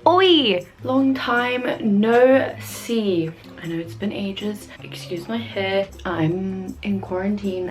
Oi! Long time no see. I know it's been ages. Excuse my hair. I'm in quarantine.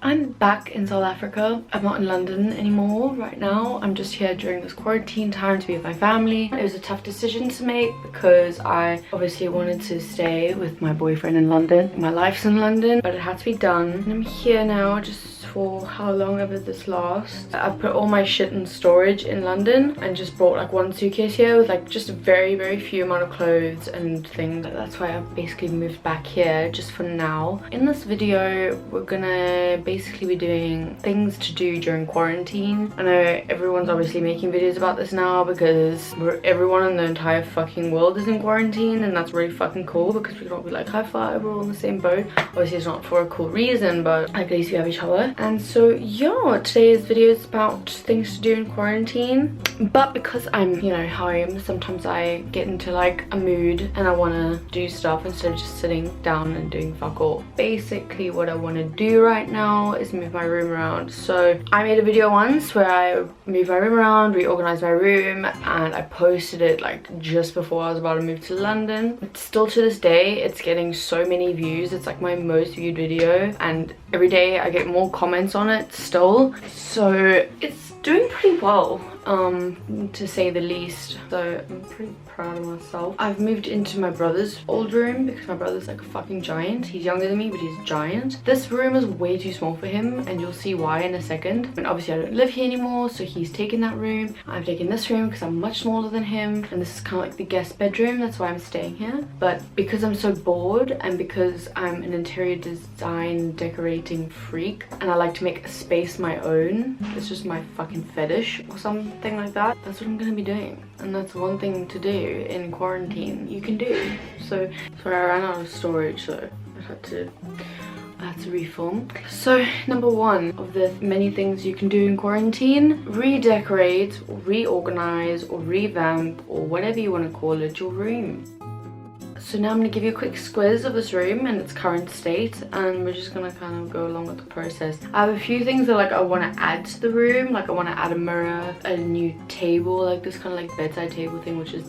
I'm back in South Africa. I'm not in London anymore right now. I'm just here during this quarantine time to be with my family. It was a tough decision to make because I obviously wanted to stay with my boyfriend in London. My life's in London, but it had to be done. And I'm here now just for how long ever this lasts. I put all my shit in storage in London and just brought like one suitcase here with like just a very few amount of clothes and things. That's why I basically moved back here just for now. In this video, we're gonna basically be doing things to do during quarantine. I know everyone's obviously making videos about this now because everyone in the entire fucking world is in quarantine, and that's really fucking cool because we can all be like high five, we're all in the same boat. Obviously it's not for a cool reason, but at least we have each other. And so yeah, today's video is about things to do in quarantine. But because I'm, you know, home, sometimes I get into like a mood and I want to do stuff instead of just sitting down and doing fuck all. Basically what I want to do right now is move my room around. So I made a video once where I moved my room around, reorganized my room, and I posted it like just before I was about to move to London. But still to this day, it's getting so many views. It's like my most viewed video, and every day I get more comments on it still. So it's doing pretty well, to say the least. So I'm pretty proud of myself. I've moved into my brother's old room because my brother's like a fucking giant. He's younger than me, but he's a giant. This room is way too small for him, and you'll see why in a second. And obviously I don't live here anymore, so he's taken that room. I've taken this room because I'm much smaller than him, and this is kind of like the guest bedroom. That's why I'm staying here. But because I'm so bored, and because I'm an interior design decorating freak, and I like to make a space my own, it's just my fucking fetish or something like that, that's what I'm gonna be doing. And that's one thing to do in quarantine you can do. So sorry, I ran out of storage, so I had to refilm. So number one of the many things you can do in quarantine: redecorate or reorganize or revamp or whatever you want to call it, your room. So now I'm going to give you a quick squiz of this room and its current state, and we're just going to kind of go along with the process. I have a few things that like I want to add to the room. Like I want to add a mirror, a new table, like this kind of like bedside table thing, which is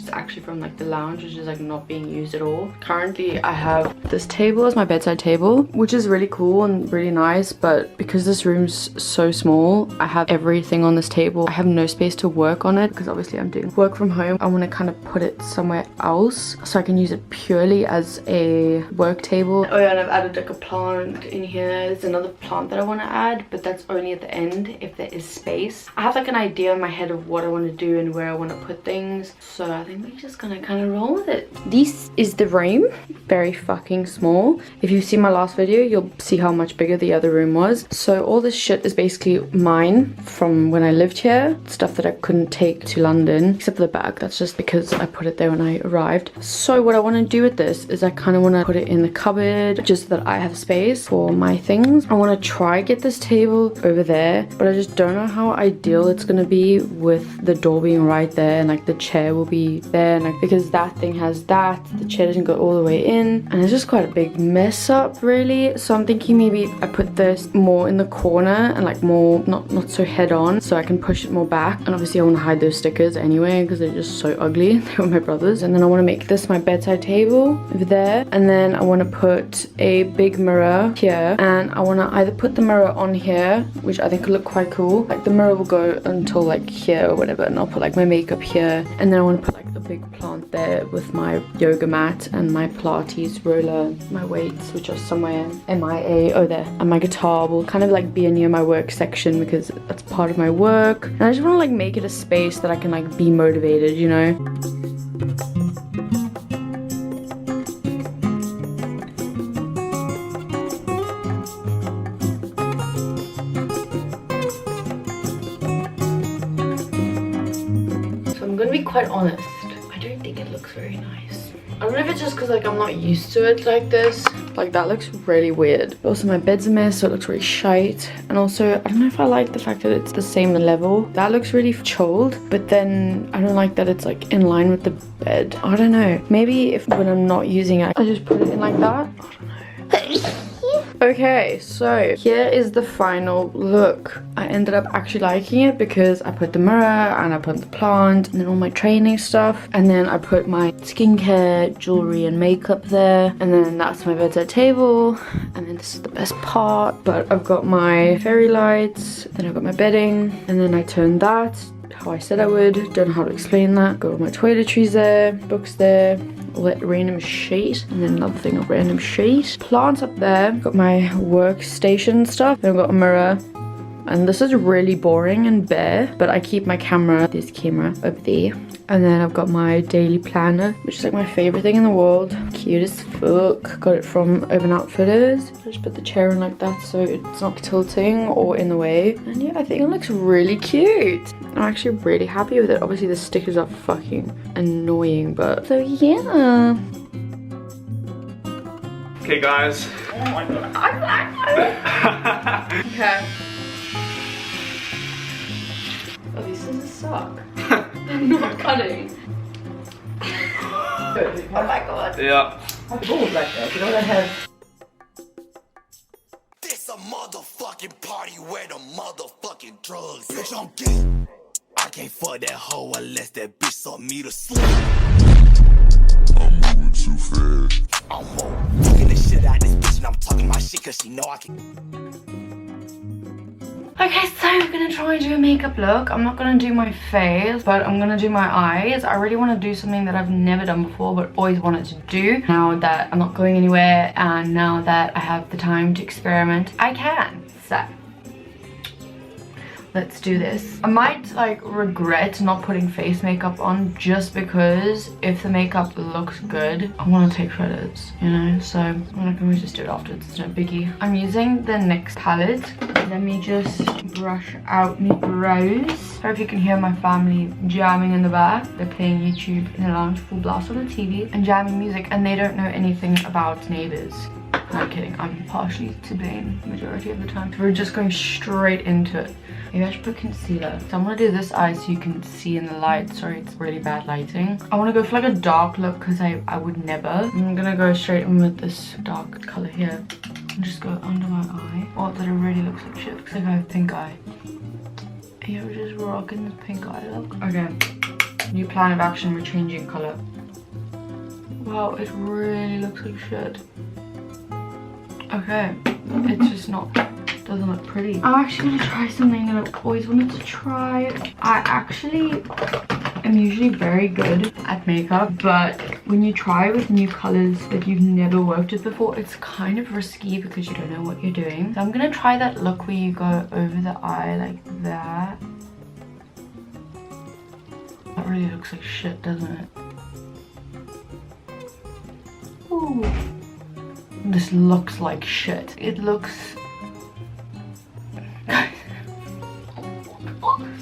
actually from like the lounge, which is like not being used at all. Currently I have this table as my bedside table, which is really cool and really nice, but because this room's so small, I have everything on this table. I have no space to work on it because obviously I'm doing work from home. I want to kind of put it somewhere else so I can use it purely as a work table. Oh yeah, and I've added like a plant in here. There's another plant that I want to add, but that's only at the end if there is space. I have like an idea in my head of what I want to do and where I want to put things, so I think we're just gonna kind of roll with it. This is the room. Very fucking small. If you've seen my last video, you'll see how much bigger the other room was. So all this shit is basically mine from when I lived here. Stuff that I couldn't take to London, except for the bag. That's just because I put it there when I arrived. So what I want to do with this is I kind of want to put it in the cupboard just so that I have space for my things. I want to try get this table over there, but I just don't know how ideal it's going to be with the door being right there, and like the chair will be there, and like because that thing has that, the chair doesn't go all the way in, and it's just quite a big mess up really. So I'm thinking maybe I put this more in the corner and like more not so head on, so I can push it more back. And obviously I want to hide those stickers anyway because they're just so ugly. They were my brother's. And then I want to make this my bedside table over there, and then I want to put a big mirror here, and I want to either put the mirror on here, which I think would look quite cool. Like the mirror will go until like here or whatever, and I'll put like my makeup here, and then I want to put like a big plant there with my yoga mat and my Pilates roller, my weights, which are somewhere MIA, oh there, and my guitar will kind of like be near my work section because that's part of my work. And I just want to like make it a space that I can like be motivated, you know. I'm gonna be quite honest, I don't think it looks very nice. I don't know if it's just because like I'm not used to it like this. Like that looks really weird. But also my bed's a mess, so it looks really shite. And also I don't know if I like the fact that it's the same level. That looks really chilled, but then I don't like that it's like in line with the bed. I don't know, maybe if when I'm not using it I just put it in like that. I don't know. Okay, so here is the final look. I ended up actually liking it because I put the mirror and I put the plant and then all my training stuff, and then I put my skincare, jewelry and makeup there, and then that's my bedside table, and then this is the best part. But I've got my fairy lights, then I've got my bedding, and then I turned that how I said I would. Don't know how to explain that. Got all my toiletries there, books there, all that random shit, and then another thing of random shit. Plants up there. Got my workstation stuff. Then I've got a mirror. And this is really boring and bare, but I keep my camera, this camera, over there. And then I've got my daily planner, which is like my favorite thing in the world. Cute as fuck. Got it from Urban Outfitters. I just put the chair in like that so it's not tilting or in the way. And yeah, I think it looks really cute. I'm actually really happy with it. Obviously the stickers are fucking annoying, but so yeah. Okay guys. Oh my god. Okay. Oh, these scissors suck. They're not cutting. Oh my god. Yeah. My balls like that. You know what I have? This a motherfucking party where the motherfucking drugs. Bitch, I'm gay. I can't fuck that hoe unless that bitch suck me to sleep. I'm moving too fast. I'm fucking the shit out of this bitch and I'm talking my shit cause she know I can. Okay, so I'm gonna try and do a makeup look. I'm not gonna do my face, but I'm gonna do my eyes. I really want to do something that I've never done before, but always wanted to do. Now that I'm not going anywhere and now that I have the time to experiment, I can. So let's do this. I might like regret not putting face makeup on just because if the makeup looks good, I want to take credits, you know? So I'm not gonna just do it afterwards, it's no biggie. I'm using the NYX palette. Let me just brush out my brows. Hope you can hear my family jamming in the back. They're playing YouTube in the lounge full blast on the TV and jamming music, and they don't know anything about Neighbours. Not kidding, I'm partially to blame majority of the time. So we're just going straight into it. Maybe I should put concealer. So I'm gonna do this eye so you can see in the light. Sorry, it's really bad lighting. I wanna go for like a dark look because I would never. I'm gonna go straight in with this dark color here. And just go under my eye. Oh, that it really looks like shit because I have pink eye. Yeah, we're just rocking this pink eye look. Okay, new plan of action, we're changing color. Wow, it really looks like shit. Okay, it's just not, doesn't look pretty. I'm actually gonna try something that I've always wanted to try. I actually am usually very good at makeup, but when you try with new colors that you've never worked with before, it's kind of risky because you don't know what you're doing. So I'm gonna try that look where you go over the eye like that. That really looks like shit, doesn't it? Ooh. This looks like shit. It looks...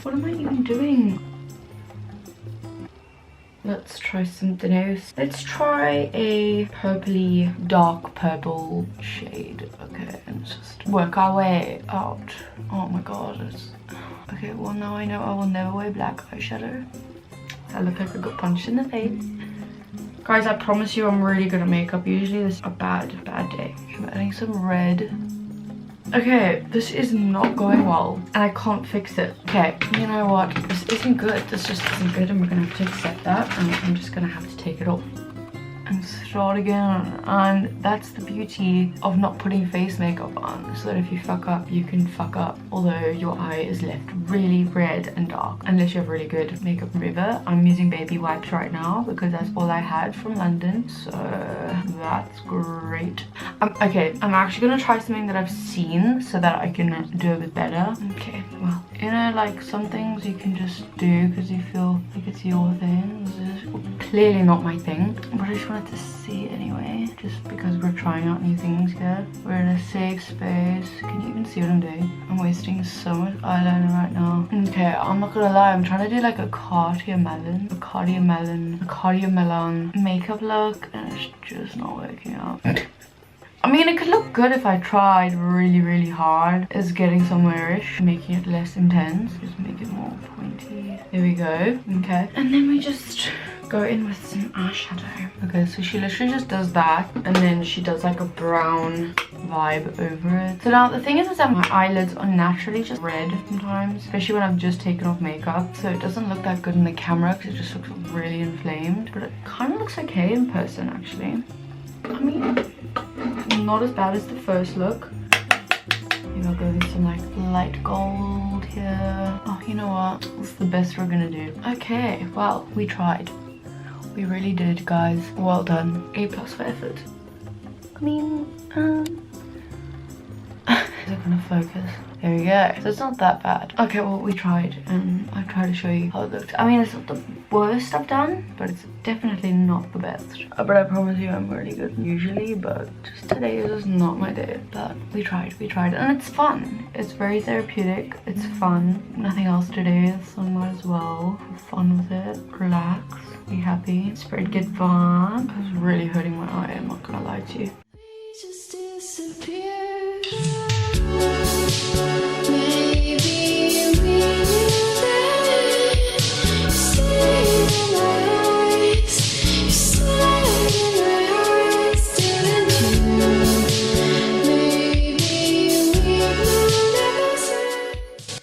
What am I even doing? Let's try something else. Let's try a purpley, dark purple shade. Okay, and just work our way out. Oh my god, it's... Okay, well now I know I will never wear black eyeshadow. I look like I got punched in the face. Guys, I promise you I'm really good at makeup. Usually this is a bad day. I'm adding some red. Okay, this is not going well and I can't fix it. Okay, you know what? This isn't good. This just isn't good and we're gonna have to accept that and I'm just gonna have to take it off and start again. And that's the beauty of not putting face makeup on, so that if you fuck up, you can fuck up. Although your eye is left really red and dark, unless you have really good makeup remover. I'm using baby wipes right now because that's all I had from London, so that's great. Okay, I'm actually gonna try something that I've seen so that I can do a bit better. Okay, well, you know, like some things you can just do because you feel like it's your thing. This is clearly not my thing, but I just wanted to see anyway, just because we're trying out new things here. We're in a safe space. Can you even see what I'm doing? I'm wasting so much eyeliner right now. Okay, I'm not gonna lie, I'm trying to do like a Cartier Melon makeup look and it's just not working out. I mean, it could look good if I tried really hard. Is getting somewhere-ish, making it less intense. Just make it more pointy. There we go. Okay. And then we just go in with some eyeshadow. Okay, so she literally just does that, and then she does like a brown vibe over it. So now the thing is that my eyelids are naturally just red sometimes, especially when I've just taken off makeup. So it doesn't look that good in the camera because it just looks really inflamed. But it kind of looks okay in person, actually. I mean, not as bad as the first look. Maybe I'll go with some like light gold here. Oh, you know what? It's the best we're gonna do. Okay, well, we tried. We really did, guys. Well done. A+ for effort. I mean, is it gonna focus? There we go. So it's not that bad. Okay, well, we tried, and I've tried to show you how it looked. I mean, it's not the worst I've done, but it's definitely not the best. But I promise you I'm really good usually, but just today is just not my day. But we tried, and it's fun. It's very therapeutic. It's fun. Nothing else to do, so I might as well have fun with it. Relax, be happy, spread good vibes. It's really hurting my eye, I'm not gonna lie to you. Just disappear.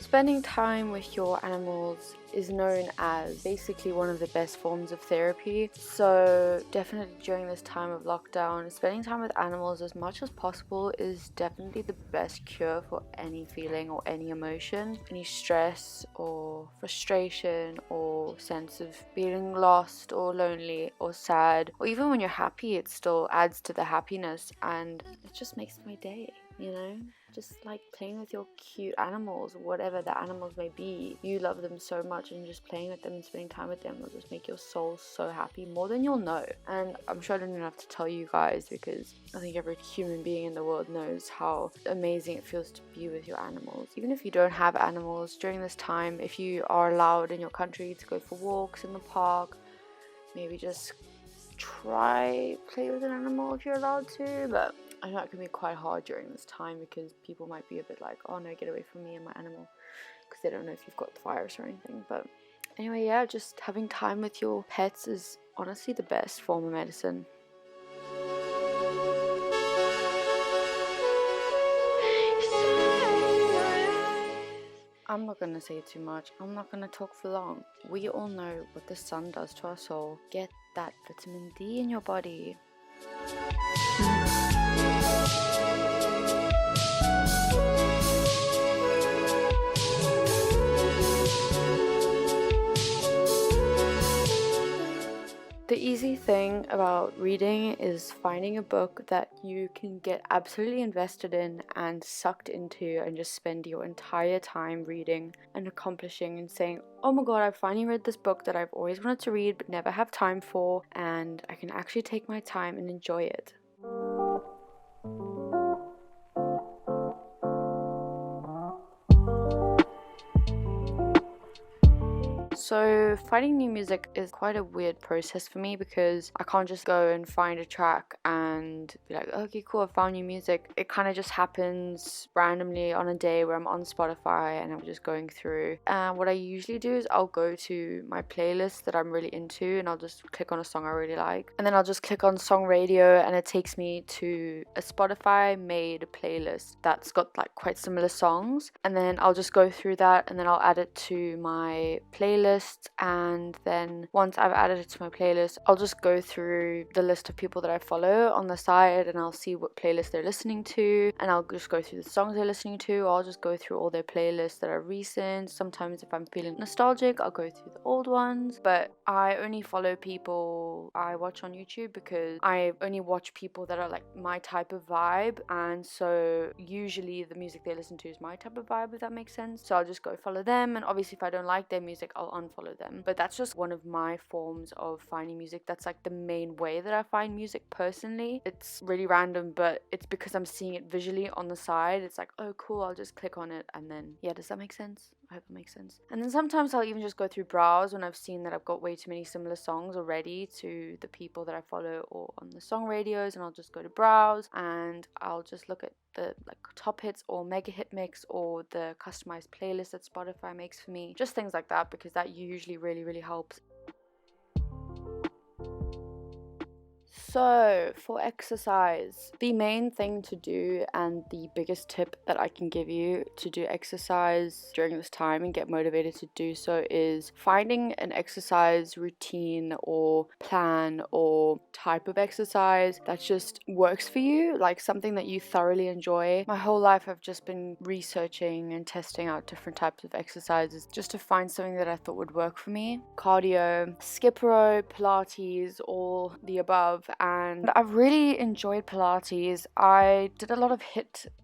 Spending time with your animals is known as basically one of the best forms of therapy. So definitely during this time of lockdown, spending time with animals as much as possible is definitely the best cure for any feeling or any emotion, any stress or frustration or sense of feeling lost or lonely or sad, or even when you're happy, it still adds to the happiness, and it just makes my day, you know? Just like playing with your cute animals, whatever the animals may be. You love them so much, and just playing with them and spending time with them will just make your soul so happy, more than you'll know. And I'm sure I don't even have to tell you guys, because I think every human being in the world knows how amazing it feels to be with your animals. Even if you don't have animals during this time, if you are allowed in your country to go for walks in the park, maybe just try play with an animal if you're allowed to. But I know it can be quite hard during this time, because people might be a bit like, oh no, get away from me and my animal, because they don't know if you've got the virus or anything. But anyway, yeah, just having time with your pets is honestly the best form of medicine. I'm not gonna say too much. I'm not gonna talk for long. We all know what the sun does to our soul. Get that vitamin D in your body. The easy thing about reading is finding a book that you can get absolutely invested in and sucked into, and just spend your entire time reading and accomplishing and saying, oh my god, I finally read this book that I've always wanted to read but never have time for, and I can actually take my time and enjoy it. So finding new music is quite a weird process for me, because I can't just go and find a track and be like, okay, cool, I found new music. It kind of just happens randomly on a day where I'm on Spotify and I'm just going through. And what I usually do is I'll go to my playlist that I'm really into, and I'll just click on a song I really like. And then I'll just click on Song Radio, and it takes me to a Spotify made playlist that's got like quite similar songs. And then I'll just go through that, and then I'll add it to my playlist. And then once I've added it to my playlist, I'll just go through the list of people that I follow on the side, and I'll see what playlist they're listening to, and I'll just go through the songs they're listening to. I'll just go through all their playlists that are recent. Sometimes if I'm feeling nostalgic, I'll go through the old ones. But I only follow people I watch on YouTube, because I only watch people that are like my type of vibe, and so usually the music they listen to is my type of vibe, if that makes sense. So I'll just go follow them, and obviously if I don't like their music, I'll unfollow them. But that's just one of my forms of finding music. That's like the main way that I find music personally. It's really random, but it's because I'm seeing it visually on the side. It's like, oh cool, I'll just click on it, and then yeah, does that make sense? I hope that makes sense. And then sometimes I'll even just go through browse when I've seen that I've got way too many similar songs already to the people that I follow or on the song radios, and I'll just go to browse and I'll just look at the like top hits or mega hit mix or the customized playlist that Spotify makes for me. Just things like that, because that usually really helps. So for exercise, the main thing to do and the biggest tip that I can give you to do exercise during this time and get motivated to do so is finding an exercise routine or plan or type of exercise that just works for you, like something that you thoroughly enjoy. My whole life I've just been researching and testing out different types of exercises just to find something that I thought would work for me. Cardio, skip rope, Pilates, all the above. And I've really enjoyed Pilates. I did a lot of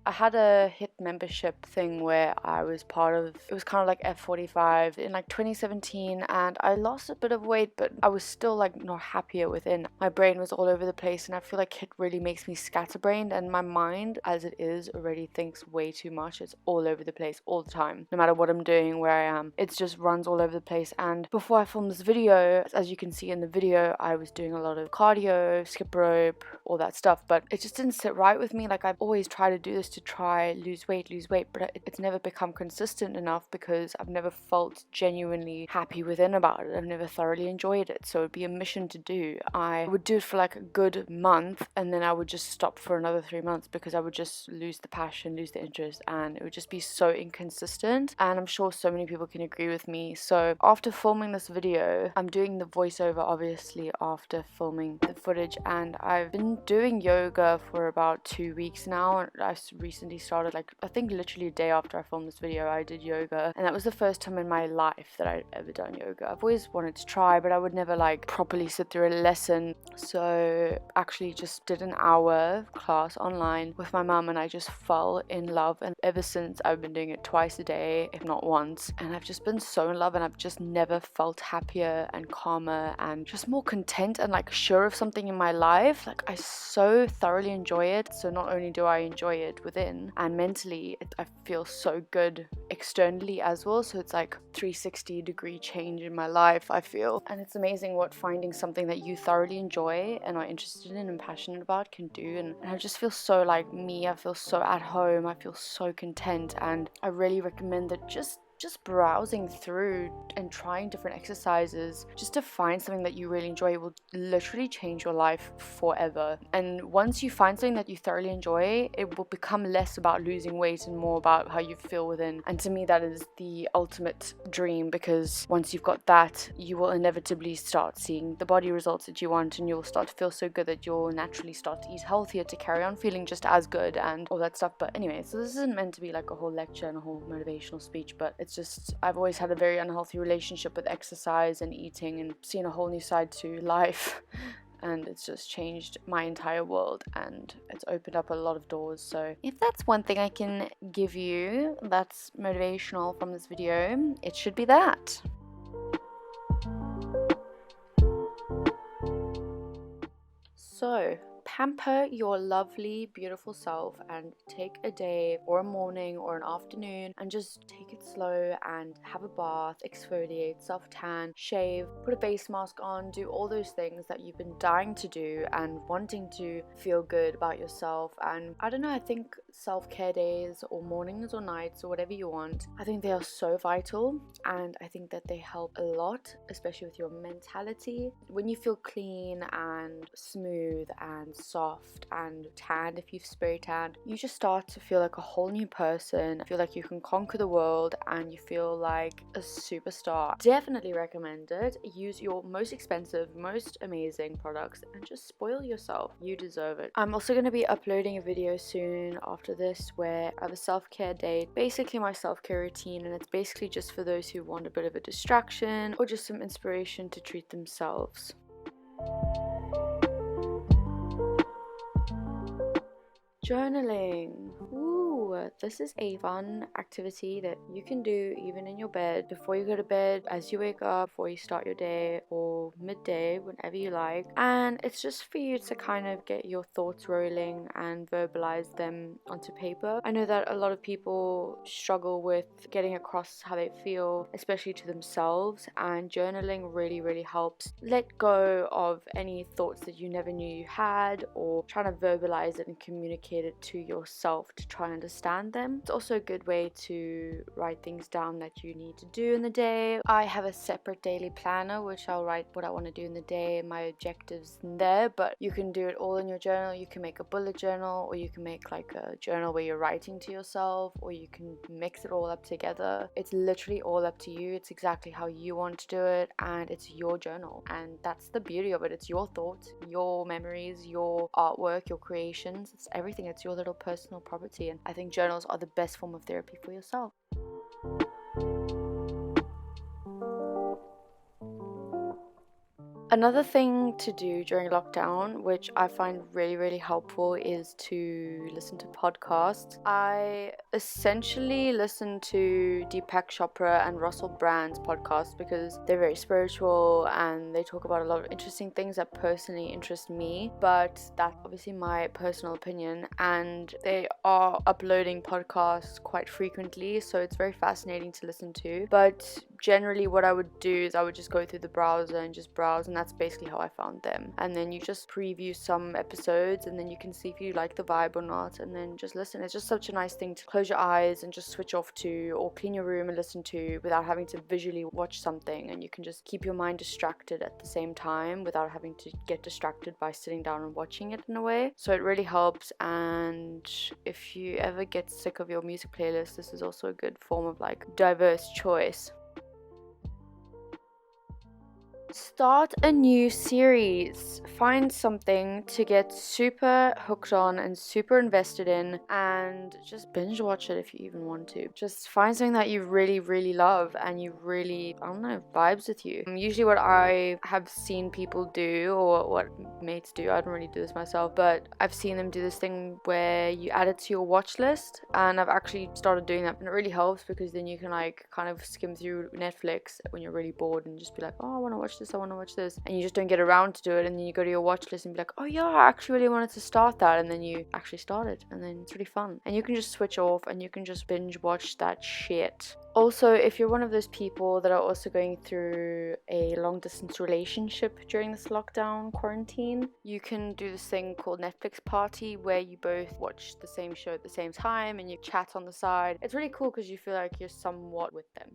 I had a HIIT membership thing where I was part of, it was kind of like F45 in like 2017, and I lost a bit of weight, but I was still like not happier within. My brain was all over the place, and I feel like HIIT really makes me scatterbrained, and my mind as it is already thinks way too much. It's all over the place all the time, no matter what I'm doing, where I am, it just runs all over the place. And before I filmed this video, as you can see in the video, I was doing a lot of cardio, skip rope, all that stuff, but it just didn't sit right with me. Like, I've always tried to do this to try lose weight, but it's never become consistent enough because I've never felt genuinely happy within about it. I've never thoroughly enjoyed it, so it'd be a mission to do. I would do it for like a good month, and then I would just stop for another 3 months because I would just lose the passion, lose the interest, and it would just be so inconsistent. And I'm sure so many people can agree with me. So after filming this video, I'm doing the voiceover obviously after filming the footage, and I've been doing yoga for about 2 weeks now. And I recently started, like, I think literally a day after I filmed this video, I did yoga, and that was the first time in my life that I'd ever done yoga. I've always wanted to try, but I would never like properly sit through a lesson. So actually just did an hour class online with my mum, and I just fell in love, and ever since I've been doing it twice a day, if not once, and I've just been so in love, and I've just never felt happier and calmer and just more content and like sure of something in my life. Like, I so thoroughly enjoy it. So not only do I enjoy it within and mentally, I feel so good externally as well. So it's like 360-degree change in my life, I feel. And it's amazing what finding something that you thoroughly enjoy and are interested in and passionate about can do. And I just feel so like me. I feel so at home. I feel so content, and I really recommend that just browsing through and trying different exercises just to find something that you really enjoy will literally change your life forever. And once you find something that you thoroughly enjoy, it will become less about losing weight and more about how you feel within. And to me, that is the ultimate dream, because once you've got that, you will inevitably start seeing the body results that you want, and you'll start to feel so good that you'll naturally start to eat healthier to carry on feeling just as good and all that stuff. But anyway, so this isn't meant to be like a whole lecture and a whole motivational speech, but it's just, I've always had a very unhealthy relationship with exercise and eating, and seen a whole new side to life. And it's just changed my entire world, and it's opened up a lot of doors. So if that's one thing I can give you that's motivational from this video, it should be that. So pamper your lovely, beautiful self and take a day or a morning or an afternoon and just take it slow and have a bath, exfoliate, self-tan, shave, put a face mask on, do all those things that you've been dying to do and wanting to feel good about yourself. And I don't know, I think self-care days or mornings or nights or whatever you want, I think they are so vital, and I think that they help a lot, especially with your mentality. When you feel clean and smooth and soft and tanned, if you've spray tanned, you just start to feel like a whole new person. I feel like you can conquer the world and you feel like a superstar. Definitely recommend it. Use your most expensive, most amazing products and just spoil yourself. You deserve it. I'm also going to be uploading a video soon after this where I have a self-care day, basically my self-care routine, and it's basically just for those who want a bit of a distraction or just some inspiration to treat themselves. Journaling. Ooh, this is a fun activity that you can do even in your bed, before you go to bed, as you wake up, before you start your day, or midday, whenever you like. And it's just for you to kind of get your thoughts rolling and verbalize them onto paper. I know that a lot of people struggle with getting across how they feel, especially to themselves, and journaling really helps let go of any thoughts that you never knew you had, or trying to verbalize it and communicate it to yourself to try and understand them. It's also a good way to write things down that you need to do in the day. I have a separate daily planner which I'll write what I want to do in the day, my objectives in there, but you can do it all in your journal. You can make a bullet journal, or you can make like a journal where you're writing to yourself, or you can mix it all up together. It's literally all up to you. It's exactly how you want to do it, and it's your journal, and that's the beauty of it. It's your thoughts, your memories, your artwork, your creations. It's everything. It's your little personal property, and I think journals are the best form of therapy for yourself. Another thing to do during lockdown, which I find really helpful, is to listen to podcasts. I essentially listen to Deepak Chopra and Russell Brand's podcasts because they're very spiritual and they talk about a lot of interesting things that personally interest me, but that's obviously my personal opinion, and they are uploading podcasts quite frequently, so it's very fascinating to listen to. But generally what I would do is I would just go through the browser and just browse, and that's basically how I found them. And then you just preview some episodes, and then you can see if you like the vibe or not, and then just listen. It's just such a nice thing to close your eyes and just switch off to, or clean your room and listen to, without having to visually watch something, and you can just keep your mind distracted at the same time without having to get distracted by sitting down and watching it in a way. So it really helps. And if you ever get sick of your music playlist, this is also a good form of like diverse choice. Start a new series. Find something to get super hooked on and super invested in, and just binge watch it if you even want to. Just find something that you really love and you really, I don't know, vibes with you. Usually what I have seen people do, or what mates do, I don't really do this myself, but I've seen them do this thing where you add it to your watch list, and I've actually started doing that, and it really helps because then you can like kind of skim through Netflix when you're really bored and just be like, oh, I want to watch this, I want to watch this, and you just don't get around to do it, and then you go to your watch list and be like, oh yeah, I actually really wanted to start that, and then you actually start it, and then it's really fun, and you can just switch off and you can just binge watch that shit. Also, if you're one of those people that are also going through a long distance relationship during this lockdown quarantine, you can do this thing called Netflix Party, where you both watch the same show at the same time and you chat on the side. It's really cool because you feel like you're somewhat with them.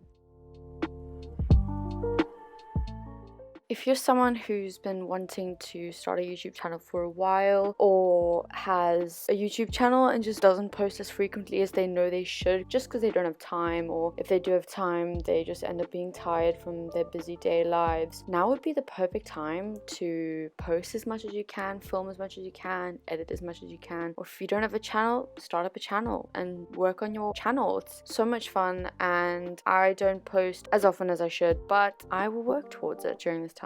If you're someone who's been wanting to start a YouTube channel for a while, or has a YouTube channel and just doesn't post as frequently as they know they should just because they don't have time, or if they do have time they just end up being tired from their busy day lives, now would be the perfect time to post as much as you can, film as much as you can, edit as much as you can. Or if you don't have a channel, start up a channel and work on your channel. It's so much fun, and I don't post as often as I should, but I will work towards it during this time.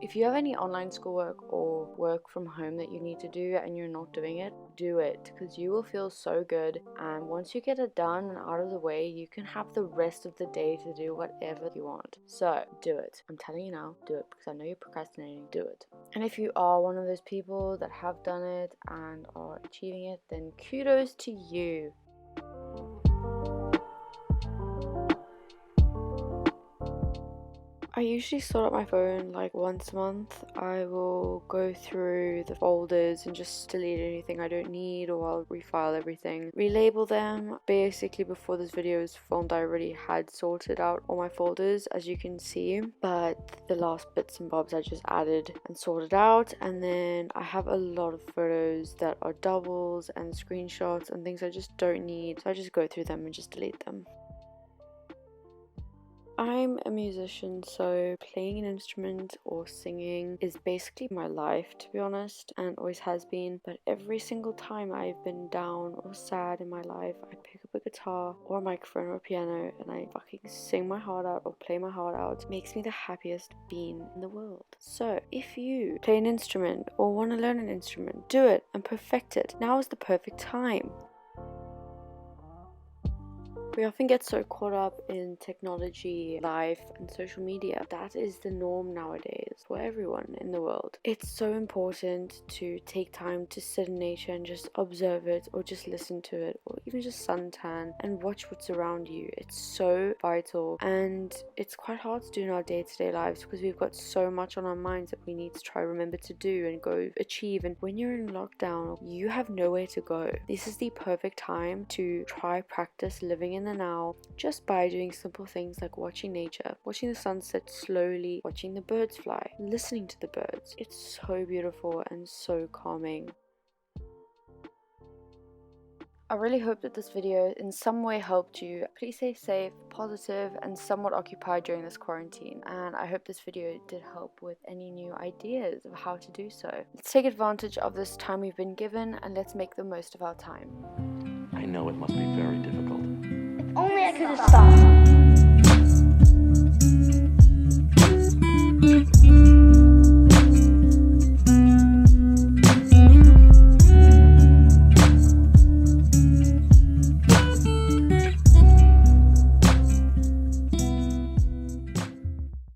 If you have any online schoolwork or work from home that you need to do and you're not doing it, do it, because you will feel so good, and once you get it done and out of the way, you can have the rest of the day to do whatever you want. So do it. I'm telling you now, do it, because I know you're procrastinating. Do it. And if you are one of those people that have done it and are achieving it, then kudos to you. I usually sort out my phone like once a month. I will go through the folders and just delete anything I don't need, or I'll refile everything, relabel them. Basically, before this video was filmed, I already had sorted out all my folders, as you can see, but the last bits and bobs I just added and sorted out. And then I have a lot of photos that are doubles and screenshots and things I just don't need, so I just go through them and just delete them. I'm a musician, so playing an instrument or singing is basically my life, to be honest, and always has been. But every single time I've been down or sad in my life, I pick up a guitar or a microphone or a piano and I fucking sing my heart out or play my heart out. It makes me the happiest being in the world. So if you play an instrument or want to learn an instrument, do it and perfect it. Now is the perfect time. We often get so caught up in technology, life, and social media. That is the norm nowadays for everyone in the world. It's so important to take time to sit in nature and just observe it, or just listen to it, or even just suntan and watch what's around you. It's so vital, and it's quite hard to do in our day-to-day lives because we've got so much on our minds that we need to try remember to do and go achieve. And when you're in lockdown, you have nowhere to go. This is the perfect time to try practice living in the now, just by doing simple things like watching nature, watching the sunset slowly, watching the birds fly, listening to the birds. It's so beautiful and so calming. I really hope that this video in some way helped you. Please stay safe, positive, and somewhat occupied during this quarantine. And I hope this video did help with any new ideas of how to do so. Let's take advantage of this time we've been given, and let's make the most of our time. I know it must be very difficult. Only I could have stopped.